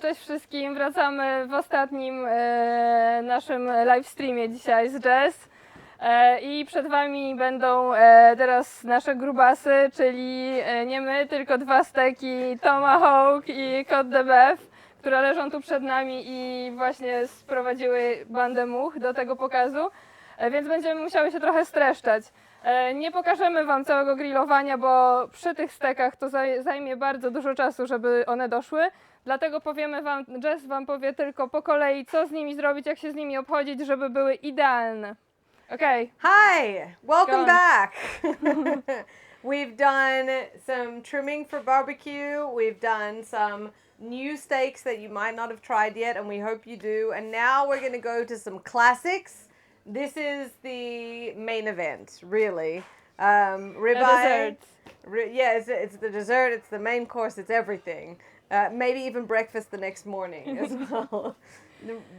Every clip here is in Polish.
Cześć wszystkim, wracamy w ostatnim naszym live streamie dzisiaj z Jess i przed Wami będą teraz nasze grubasy, czyli nie my, tylko dwa steki Tomahawk i Cote boeuf, które leżą tu przed nami i właśnie sprowadziły bandę much do tego pokazu, więc będziemy musiały się trochę streszczać. Nie pokażemy Wam całego grillowania, bo przy tych stekach to zajmie bardzo dużo czasu, żeby one doszły. Dlatego powiemy Wam, Jess Wam powie tylko po kolei, co z nimi zrobić, jak się z nimi obchodzić, żeby były idealne. Okay. Hi, welcome on. back. We've done some trimming for barbecue. We've done some new steaks that you might not have tried yet, and we hope you do. And now we're going to go to some classics. This is the main event, really. Ribeye. Yeah, it's the dessert, it's the main course, it's everything. Maybe even breakfast the next morning as well.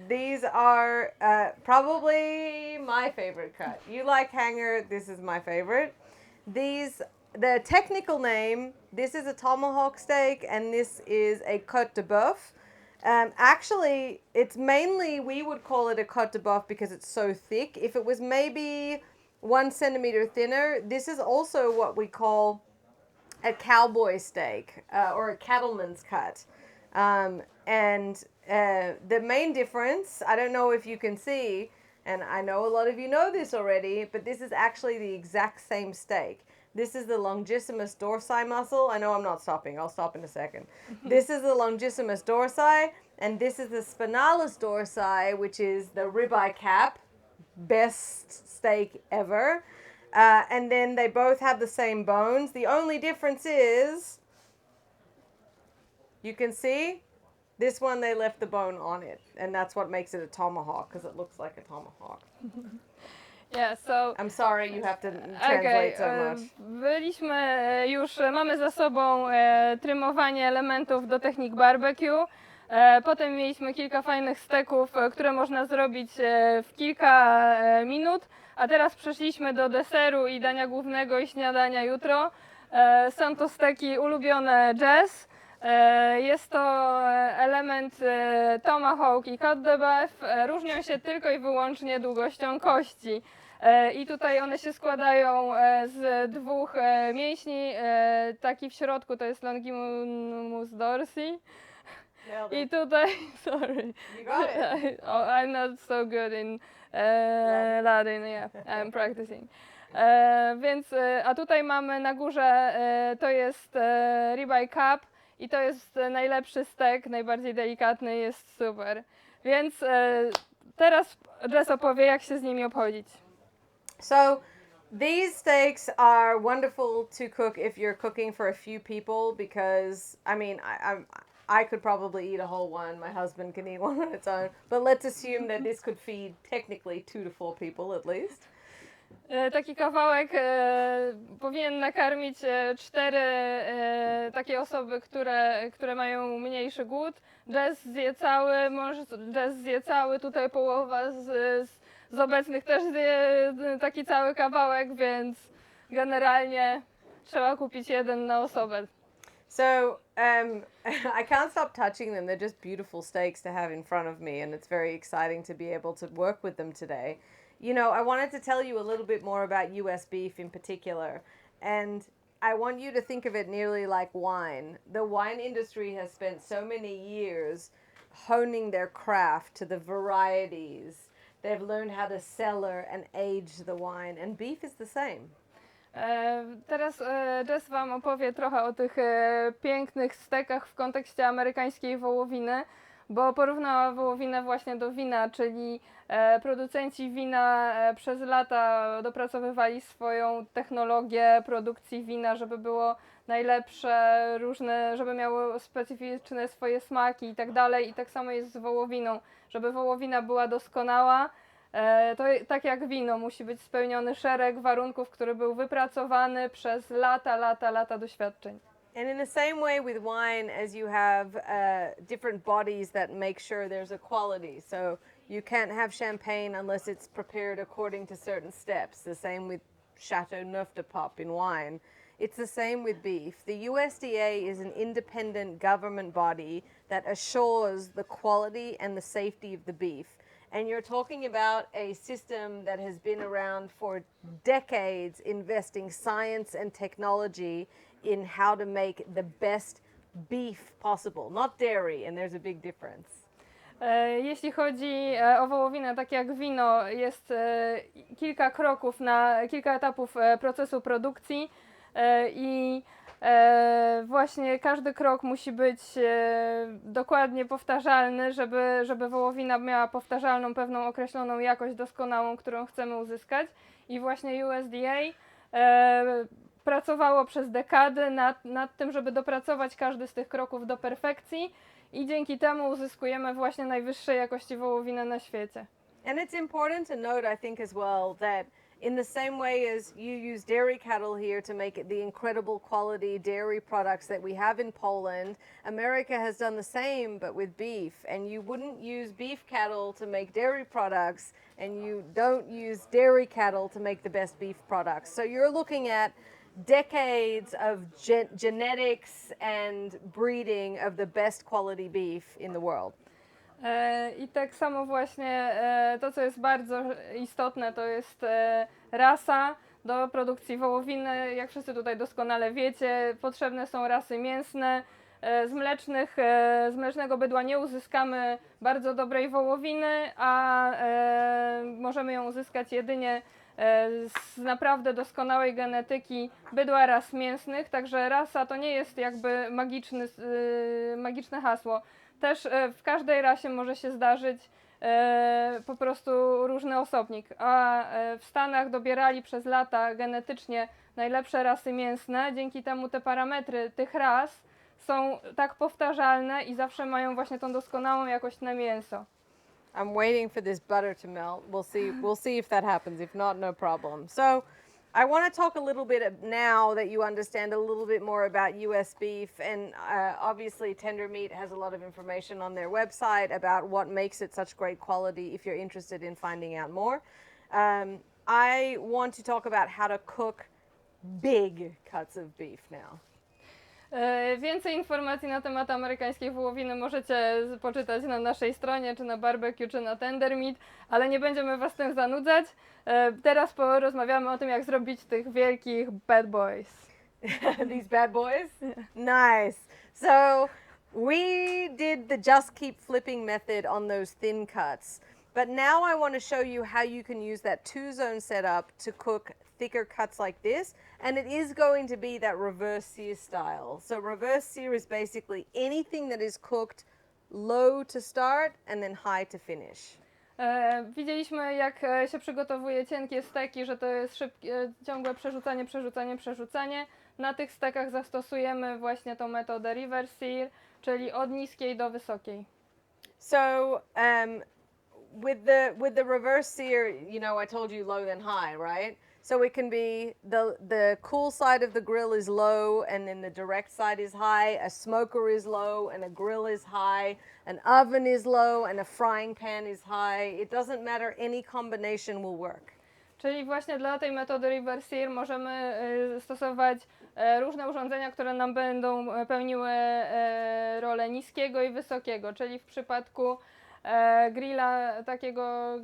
These are probably my favorite cut. You like hanger, this is my favorite. The technical name, this is a tomahawk steak and this is a Cote de boeuf. Actually, it's mainly, we would call it a Cote de boeuf because it's so thick. If it was maybe 1 centimeter thinner, this is also what we call a cowboy steak or a cattleman's cut. The main difference, I don't know if you can see, and I know a lot of you know this already, but this is actually the exact same steak. This is the longissimus dorsi muscle. I know I'm not stopping. I'll stop in a second. This is the longissimus dorsi, and this is the spinalis dorsi, which is the ribeye cap. Best steak ever. And then they both have the same bones. The only difference is, you can see, this one they left the bone on it. And that's what makes it a tomahawk, because it looks like a tomahawk. Yeah, so... I'm sorry you have to translate so much. Mamy za sobą trymowanie elementów do technik barbecue. Potem mieliśmy kilka fajnych steków, które można zrobić w kilka minut. A teraz przeszliśmy do deseru i dania głównego i śniadania jutro. Są to steki ulubione Jess. Jest to element Tomahawk i Cote de boeuf. Różnią się tylko i wyłącznie długością kości. I tutaj one się składają z dwóch mięśni. Taki w środku to jest longissimus dorsi. I tutaj, sorry, You got it. I'm not so good in Latin, yeah, I'm practicing. A tutaj mamy na górze, to jest ribeye cap i to jest najlepszy stek, najbardziej delikatny, jest super. Więc teraz Jess opowie, jak się z nimi obchodzić. So, these steaks are wonderful to cook if you're cooking for a few people because, I mean, I could probably eat a whole one. My husband can eat one on its own. But let's assume that this could feed technically 2 to 4 people at least. Taki kawałek powinien nakarmić 4 takie osoby, które mają mniejszy głód. Jess zje cały, Jess zje cały, tutaj połowa z obecnych też zje taki cały kawałek, więc generalnie trzeba kupić jeden na osobę. So, I can't stop touching them. They're just beautiful steaks to have in front of me, and it's very exciting to be able to work with them today. You know, I wanted to tell you a little bit more about US beef in particular, and I want you to think of it nearly like wine. The wine industry has spent so many years honing their craft to the varieties. They've learned how to cellar and age the wine, and beef is the same. Teraz Jess Wam opowie trochę o tych pięknych stekach w kontekście amerykańskiej wołowiny, bo porównała wołowinę właśnie do wina, czyli producenci wina przez lata dopracowywali swoją technologię produkcji wina, żeby było najlepsze, różne, żeby miało specyficzne swoje smaki i tak dalej. I tak samo jest z wołowiną, żeby wołowina była doskonała. To tak jak wino, musi być spełniony szereg warunków, który był wypracowany przez lata doświadczeń. And in the same way with wine, as you have different bodies that make sure there's a quality. So you can't have champagne unless it's prepared according to certain steps. The same with Chateau Neuf de Pop in wine. it's the same with beef. The USDA is an independent government body that assures the quality and the safety of the beef. And you're talking about a system that has been around for decades, investing science and technology in how to make the best beef possible, not dairy, and there's a big difference. Jeśli chodzi o wołowinę, tak jak wino, jest kilka kroków, kilka etapów procesu produkcji i właśnie każdy krok musi być dokładnie powtarzalny, żeby wołowina miała powtarzalną, pewną określoną jakość doskonałą, którą chcemy uzyskać. I właśnie USDA pracowało przez dekady nad tym, żeby dopracować każdy z tych kroków do perfekcji. I dzięki temu uzyskujemy właśnie najwyższej jakości wołowinę na świecie. And it's important to note, I think, as well, that in the same way as you use dairy cattle here to make the incredible quality dairy products that we have in Poland, America has done the same, but with beef. And you wouldn't use beef cattle to make dairy products, and you don't use dairy cattle to make the best beef products. So you're looking at decades of genetics and breeding of the best quality beef in the world. I tak samo właśnie to, co jest bardzo istotne, to jest rasa do produkcji wołowiny. Jak wszyscy tutaj doskonale wiecie, potrzebne są rasy mięsne. Z mlecznego bydła nie uzyskamy bardzo dobrej wołowiny, a możemy ją uzyskać jedynie z naprawdę doskonałej genetyki bydła ras mięsnych, także rasa to nie jest jakby magiczne hasło. Też w każdej rasie może się zdarzyć po prostu różny osobnik, a w Stanach dobierali przez lata genetycznie najlepsze rasy mięsne, dzięki temu te parametry tych ras są tak powtarzalne i zawsze mają właśnie tą doskonałą jakość na mięso. I'm waiting for this butter to melt. We'll see if that happens. If not, no problem. So I want to talk a little bit now that you understand a little bit more about US beef, and obviously Tender Meat has a lot of information on their website about what makes it such great quality if you're interested in finding out more. I want to talk about how to cook big cuts of beef now. Więcej informacji na temat amerykańskiej wołowiny możecie poczytać na naszej stronie, czy na barbecue, czy na Tender Meat, ale nie będziemy was tym zanudzać. Teraz porozmawiamy o tym, jak zrobić tych wielkich bad boys. These bad boys? Nice. So we did the just keep flipping method on those thin cuts. But now I want to show you how you can use that 2-zone setup to cook thicker cuts like this, and it is going to be that reverse sear style. So reverse sear is basically anything that is cooked low to start and then high to finish. Widzieliśmy, jak się przygotowuje cienkie steki, że to jest ciągłe przerzucanie. Na tych stekach zastosujemy właśnie tą metodę reverse sear, czyli od niskiej do wysokiej. So with the reverse sear, you know, I told you low then high, right? So it can be the cool side of the grill is low and then the direct side is high, a smoker is low and a grill is high, an oven is low and a frying pan is high. It doesn't matter, any combination will work. Czyli właśnie dla tej metody reverse sear możemy stosować różne urządzenia, które nam będą pełniły rolę niskiego i wysokiego, czyli w przypadku grilla takiego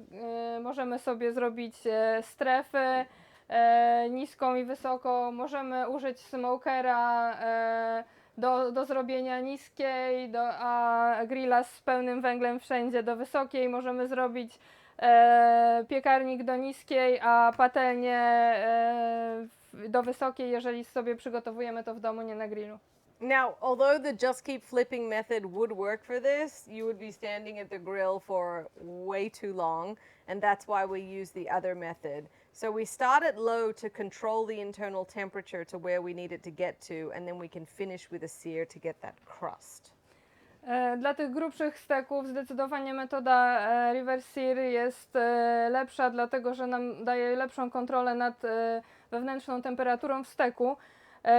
możemy sobie zrobić strefy niską i wysoką, możemy użyć smokera do zrobienia niskiej, a grilla z pełnym węglem wszędzie do wysokiej, możemy zrobić piekarnik do niskiej, a patelnię do wysokiej, jeżeli sobie przygotowujemy to w domu, nie na grillu. Now, although the just keep flipping method would work for this, you would be standing at the grill for way too long, and that's why we use the other method. So we start at low to control the internal temperature to where we need it to get to, and then we can finish with a sear to get that crust. Dla tych grubszych steków zdecydowanie metoda reverse sear jest lepsza, dlatego że nam daje lepszą kontrolę nad wewnętrzną temperaturą w steku.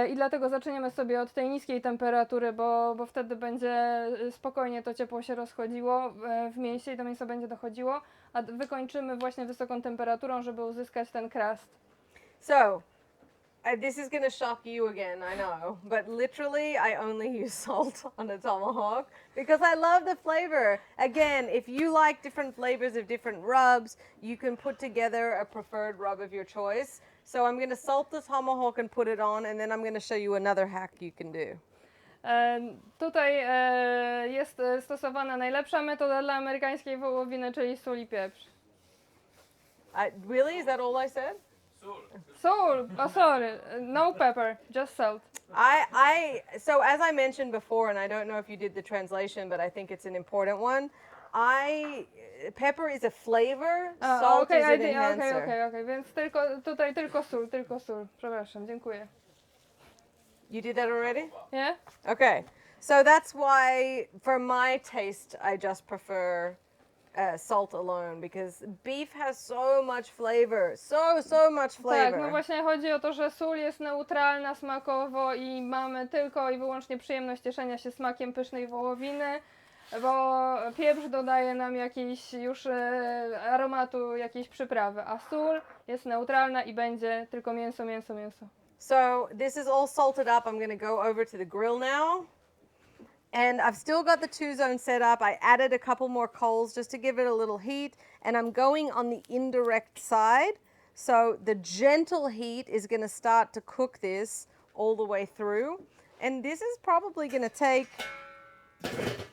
I dlatego zaczniemy sobie od tej niskiej temperatury, bo wtedy będzie spokojnie to ciepło się rozchodziło w mięsie i to mięso będzie dochodziło, a wykończymy właśnie wysoką temperaturą, żeby uzyskać ten crust. So, This is going to shock you again, I know, but literally I only use salt on a tomahawk because I love the flavor. Again, if you like different flavors of different rubs, you can put together a preferred rub of your choice. So I'm going to salt the tomahawk and put it on, and then I'm going to show you another hack you can do. Tutaj jest stosowana najlepsza metoda dla amerykańskiej wołowiny, czyli sól i pieprz. Really? Is that all I said? Salt, oh sorry, no pepper, just salt. So as I mentioned before, and I don't know if you did the translation, but I think it's an important one. Pepper is a flavor, salt is an enhancer. Okay, więc tylko sól, przepraszam, dziękuję. You did that already? Nie? Okay, so that's why for my taste I just prefer salt alone, because beef has so much flavor, so much flavor. Tak, no właśnie chodzi o to, że sól jest neutralna smakowo i mamy tylko i wyłącznie przyjemność cieszenia się smakiem pysznej wołowiny, bo pieprz dodaje nam jakiś już aromatu, jakiejś przyprawy, a sól jest neutralna i będzie tylko mięso. So this is all salted up. I'm going to go over to the grill now. And I've still got the 2-zone set up. I added a couple more coals just to give it a little heat. And I'm going on the indirect side. So the gentle heat is going to start to cook this all the way through. And this is probably going to take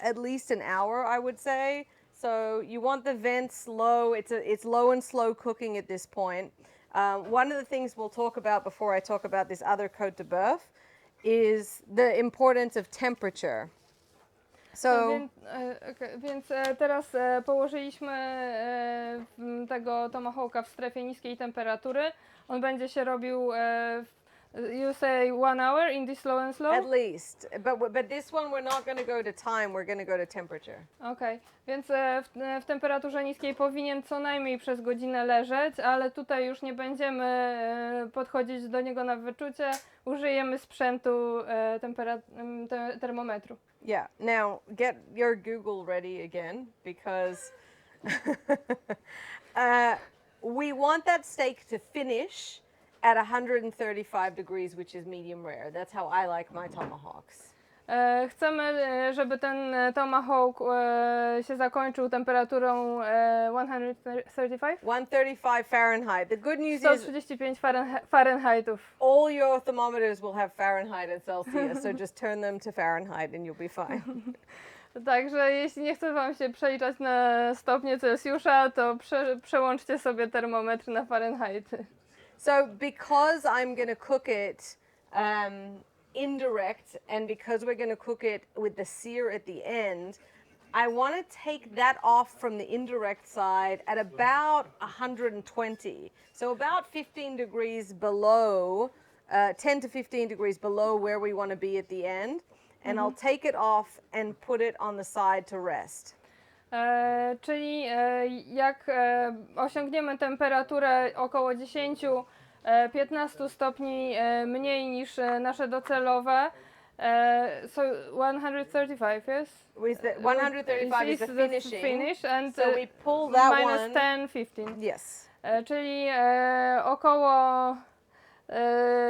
at least an hour, I would say. So you want the vents low. It's low and slow cooking at this point. One of the things we'll talk about before I talk about this other Cote de boeuf is the importance of temperature. So, Więc teraz położyliśmy tego tomahawka w strefie niskiej temperatury. On będzie się robił, you say 1 hour in this slow and slow? At least. But this one we're not going to go to time, we're going to go to temperature. Okej, więc w temperaturze niskiej powinien co najmniej przez godzinę leżeć, ale tutaj już nie będziemy podchodzić do niego na wyczucie. Użyjemy sprzętu termometru. Yeah. Now, get your Google ready again, because we want that steak to finish at 135 degrees, which is medium rare. That's how I like my tomahawks. Chcemy, żeby ten tomahawk się zakończył temperaturą 135? 135 Fahrenheit. The good news is 135 Fahrenheitów. all your thermometers will have Fahrenheit and Celsius, so just turn them to Fahrenheit and you'll be fine. Także jeśli nie chce Wam się przeliczać na stopnie Celsjusza, to przełączcie sobie termometr na Fahrenheity. So because I'm going to cook it indirect, and because we're going to cook it with the sear at the end, I want to take that off from the indirect side at about 120. So about 15 degrees below, 10 to 15 degrees below where we want to be at the end. And I'll take it off and put it on the side to rest. Czyli jak osiągniemy temperaturę około 10-15 stopni mniej niż nasze docelowe, so 135, yes? With the 135 is the finishing. Finish and so we pull that minus one. 10, 15. Yes. Czyli około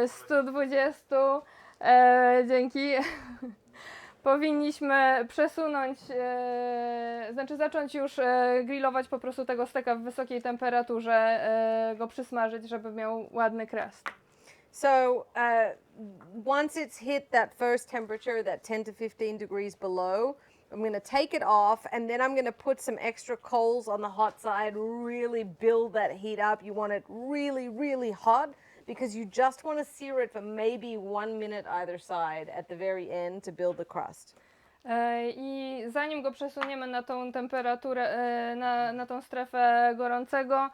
120, dzięki, powinniśmy przesunąć, znaczy zacząć już grillować po prostu tego steka w wysokiej temperaturze, go przysmażyć, żeby miał ładny crust. So once it's hit that first temperature, that 10 to 15 degrees below, I'm going to take it off, and then I'm going to put some extra coals on the hot side, really build that heat up. You want it really, really hot, because you just want to sear it for maybe 1 minute either side at the very end to build the crust. I zanim go przesuniemy na tą temperaturę, na tą strefę gorącego,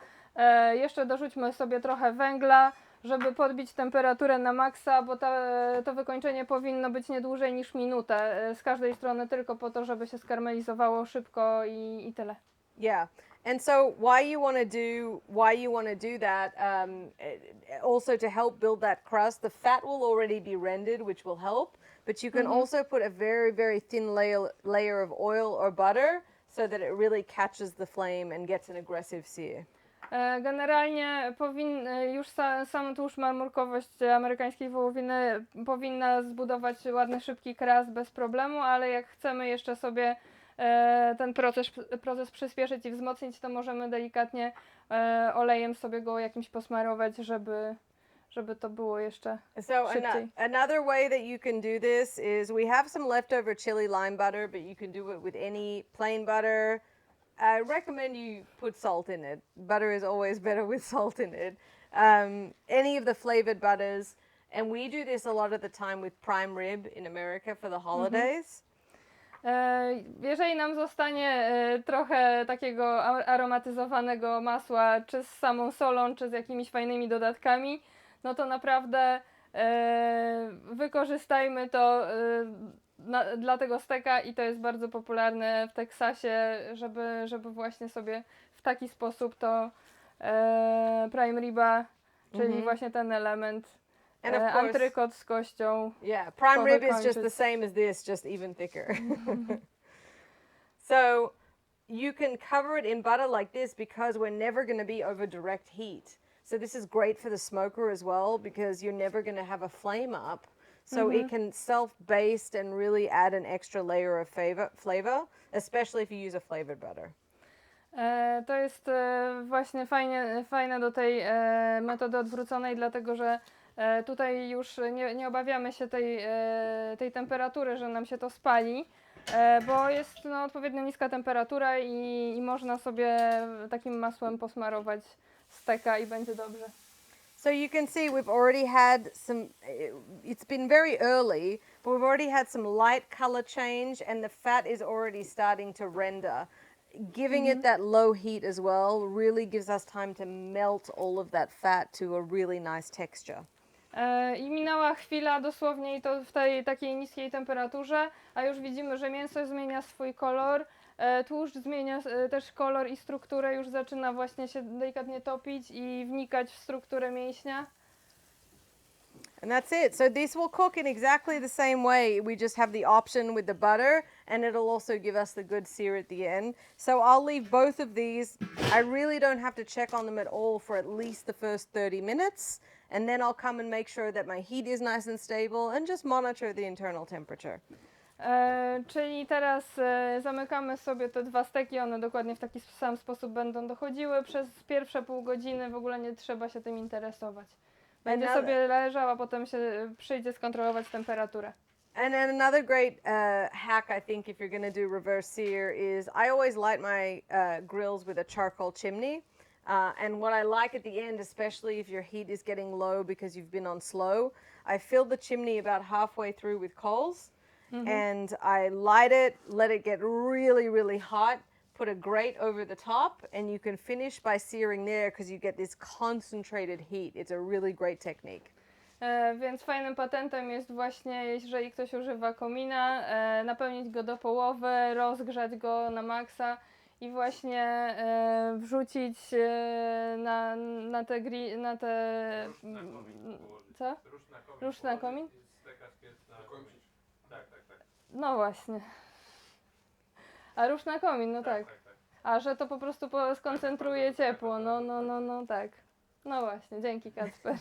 jeszcze dorzućmy sobie trochę węgla, żeby podbić temperaturę na maksa, bo to wykończenie powinno być nie dłużej niż minutę z każdej strony, tylko po to, żeby się skarmelizowało szybko i tyle. Yeah. And so why you want to do that, also to help build that crust, the fat will already be rendered, which will help, but you can also put a very, very thin layer of oil or butter so that it really catches the flame and gets an aggressive sear. Generalnie już sam tłuszcz marmurkowość amerykańskiej wołowiny powinna zbudować ładny, szybki kras bez problemu, ale jak chcemy jeszcze sobie ten proces przyspieszyć i wzmocnić, to możemy delikatnie olejem sobie go jakimś posmarować, żeby to było jeszcze szybciej. Another way that you can do this is we have some leftover chili lime butter, but you can do it with any plain butter. I recommend you put salt in it. Butter is always better with salt in it. Any of the flavored butters. And we do this a lot of the time with prime rib in America for the holidays. Jeżeli nam zostanie trochę takiego aromatyzowanego masła, czy z samą solą, czy z jakimiś fajnymi dodatkami, no to naprawdę wykorzystajmy to dla tego steka i to jest bardzo popularne w Teksasie, żeby właśnie sobie w taki sposób to prime riba, czyli właśnie ten element, And of course, antrykot z kością. Yeah, prime rib is just the same as this, just even thicker. So you can cover it in butter like this because we're never going to be over direct heat. So this is great for the smoker as well because you're never going to have a flame up. So it can self-baste and really add an extra layer of flavor, especially if you use a flavored butter. To jest właśnie fajne do tej metody odwróconej, dlatego że tutaj już nie obawiamy się tej temperatury, że nam się to spali, bo jest odpowiednio niska temperatura i można sobie takim masłem posmarować steka i będzie dobrze. So you can see we've already had some, it's been very early, but we've already had some light color change and the fat is already starting to render. Giving it that low heat as well really gives us time to melt all of that fat to a really nice texture. I minęła chwila dosłownie i to w tej takiej niskiej temperaturze, a już widzimy, że mięso zmienia swój kolor, tłuszcz zmienia też kolor i strukturę, już zaczyna właśnie się delikatnie topić i wnikać w strukturę mięśnia. And that's it. So this will cook in exactly the same way. We just have the option with the butter and it'll also give us the good sear at the end. So I'll leave both of these. I really don't have to check on them at all for at least the first 30 minutes. And then I'll come and make sure that my heat is nice and stable and just monitor the internal temperature. Czyli teraz zamykamy sobie te dwa steki, one dokładnie w taki sam sposób będą dochodziły. Przez pierwsze pół godziny w ogóle nie trzeba się tym interesować. Będzie sobie leżał, a potem się przyjdzie skontrolować temperaturę. And then another great hack, I think, if you're going to do reverse sear is I always light my grills with a charcoal chimney. And what I like at the end, especially if your heat is getting low because you've been on slow, I fill the chimney about halfway through with coals. And I light it, let it get really, really hot, put a grate over the top, and you can finish by searing there because you get this concentrated heat. It's a really great technique. Więc fajnym patentem jest właśnie, jeżeli ktoś używa komina, napełnić go do połowy, rozgrzać go na maksa i właśnie wrzucić na te co? Rusz na komin? No właśnie. A rusz na komin, no tak. A że to po prostu skoncentruje ciepło, no tak. No właśnie, dzięki Kacper.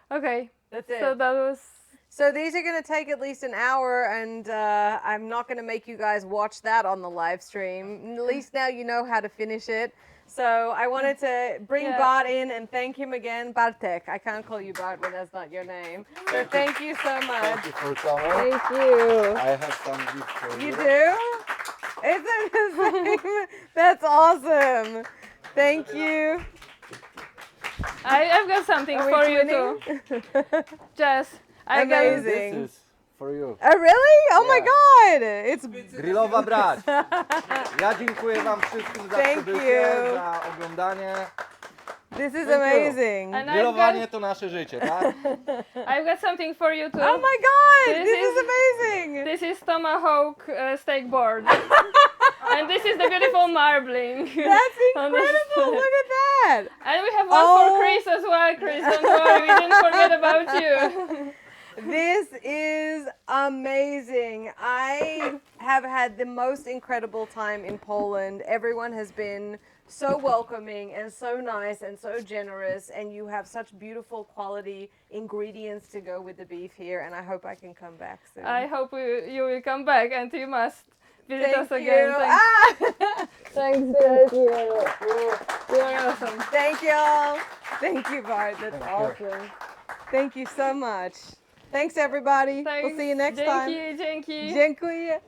Okay, That's it. so that was... So these are going to take at least an hour, and I'm not going to make you guys watch that on the live stream. At least now you know how to finish it. So I wanted to bring Bart in and thank him again. Bartek, I can't call you Bart when that's not your name. So thank you so much. Thank you for coming. Thank you. I have some gifts for you. You do? Is it the same? That's awesome. Thank you. I've got something Are we for you twinning? too. Jess, I Amazing. This is for you. Oh, really? Oh my Yeah. God. It's Grillowa brać. Ja dziękuję wam wszystkim za Thank przybycie, you. za oglądanie. This is Thank you. amazing. And Grillowanie to nasze życie, tak? I've got something for you too. Oh my God. This This is is- amazing. This is Tomahawk steak board. And this is the beautiful marbling. That's On the incredible. side. Look at that. And we have one Oh. for Chris as well, Chris. Don't worry, we didn't forget about you. This is amazing. I have had the most incredible time in Poland. Everyone has been so welcoming and so nice and so generous, and you have such beautiful quality ingredients to go with the beef here, and I hope I can come back soon. I hope you will come back, and you must visit Thank us you. again. Thanks, Ah! thanks Jess. You're awesome. Thank you. Thank you, Bart. That's Thank you. awesome. Thank you so much. Thanks, everybody. We'll Thanks. see you next time. Dzięki. Dziękuję.